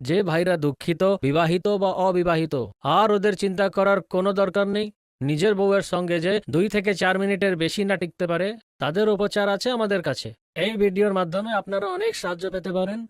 যে ভাইরা দুঃখিত, বিবাহিত বা অবিবাহিত, আর ওদের চিন্তা করার কোনো দরকার নেই। নিজের বউয়ের সঙ্গে যে 2 থেকে 4 মিনিটের বেশি না টিকতে পারে, তাদের উপচার আছে আমাদের কাছে। এই ভিডিওর মাধ্যমে আপনারা অনেক সাহায্য পেতে পারেন।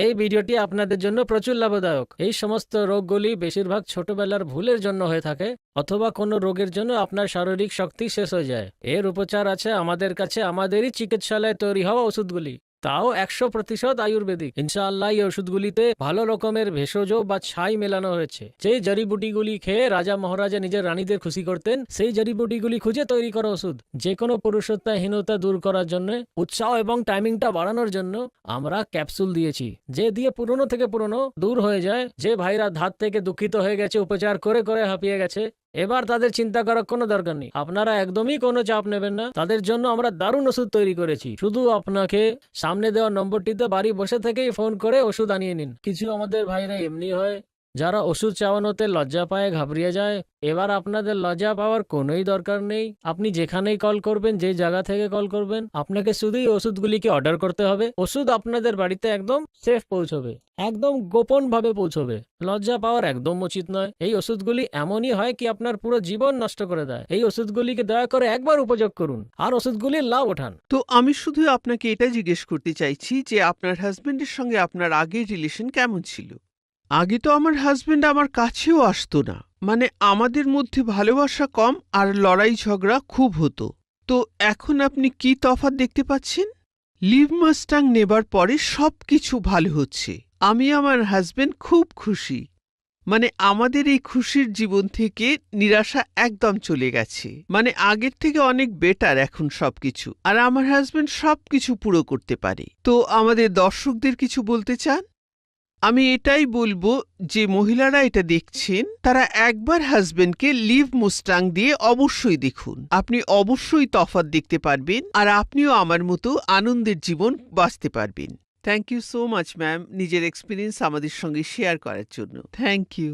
এই ভিডিওটি আপনাদের জন্য প্রচুর লাভদায়ক। এই সমস্ত রোগগুলি বেশিরভাগ ছোটবেলার ভুলের জন্য হয়ে থাকে, অথবা কোনো রোগের জন্য আপনার শারীরিক শক্তি শেষ হয়ে যায়। এর উপচার আছে আমাদের কাছে, আমাদেরই চিকিৎসালয়ে তৈরি হওয়া ওষুধগুলি, তাও 100% আয়ুর্বেদিক। ইনশাআল্লাহ এই ওষুধগুলিতে ভালো রকমের ভেষজ বা ছাই মেলানো হয়েছে। যেই জড়িবুটিগুলি খেয়ে রাজা মহারাজা নিজের রানীদের খুশি করতেন, সেই জড়িবুটিগুলি খুঁজে তৈরি করা ওষুধ। যে কোনো পুরুষত্বহীনতা দূর করার জন্য, উৎসাহ এবং টাইমিংটা বাড়ানোর জন্য আমরা ক্যাপসুল দিয়েছি, যে দিয়ে পুরনো থেকে পুরনো দূর হয়ে যায়। যে ভাইরা ধাত থেকে দুঃখিত হয়ে গেছে, উপচার করে করে হাঁপিয়ে গেছে, এবার তাদের চিন্তা করার কোনো দরকার নেই। আপনারা একদমই কোনো চাপ নেবেন না। তাদের জন্য আমরা দারুণ ওষুধ তৈরি করেছি। শুধু আপনাকে সামনে দেওয়া নম্বরটিতে বাড়ি বসে থেকেই ফোন করে ওষুধ আনিয়ে নিন। কিছু আমাদের ভাইরা এমনি হয় যারা ওষুধ চাওয়ানোতে লজ্জা পায়, ঘাবড়িয়ে যায়। এবার আপনাদের লজ্জা পাওয়ার কোনোই দরকার নেই। আপনি যেখানেই কল করবেন, যে জায়গা থেকে কল করবেন, আপনাকে শুধুই ওষুধগুলিকে অর্ডার করতে হবে। ওষুধ আপনাদের বাড়িতে একদম সেফ পৌঁছবে, একদম গোপন ভাবে পৌঁছবে। লজ্জা পাওয়ার একদম উচিত নয়। এই ওষুধগুলি এমনই হয় কি আপনার পুরো জীবন নষ্ট করে দেয়। এই ওষুধগুলিকে দয়া করে একবার উপযোগ করুন আর ওষুধগুলির লাভ ওঠান। তো আমি শুধু আপনাকে এটা জিজ্ঞেস করতে চাইছি যে আপনার হাজবেন্ডের সঙ্গে আপনার আগের রিলেশন কেমন ছিল? আগে তো আমার হাজবেন্ড আমার কাছেও আসতো না, মানে আমাদের মধ্যে ভালোবাসা কম আর লড়াই ঝগড়া খুব হতো। তো এখন আপনি কি তফাৎ দেখতে পাচ্ছেন? লিভ মাস্টাং নেবার পরে সবকিছু ভালো হচ্ছে। আমি আমার হাজবেন্ড খুব খুশি। মানে আমাদের এই খুশির জীবন থেকে নিরাশা একদম চলে গেছে। মানে আগের থেকে অনেক বেটার এখন সবকিছু, আর আমার হাজবেন্ড সবকিছু পুরো করতে পারে। তো আমাদের দর্শকদের কিছু বলতে চান? আমি এটাই বলবো যে মহিলারা এটা দেখছেন, তারা একবার হাজবেন্ডকে লিভ মুস্টাং দিয়ে অবশ্যই দেখুন। আপনি অবশ্যই তফাৎ দেখতে পারবেন, আর আপনিও আমার মতো আনন্দের জীবন বাঁচতে পারবেন। Thank you so much ma'am, নিজের এক্সপিরিয়েন্স আমাদের সঙ্গে শেয়ার করার জন্য। Thank you.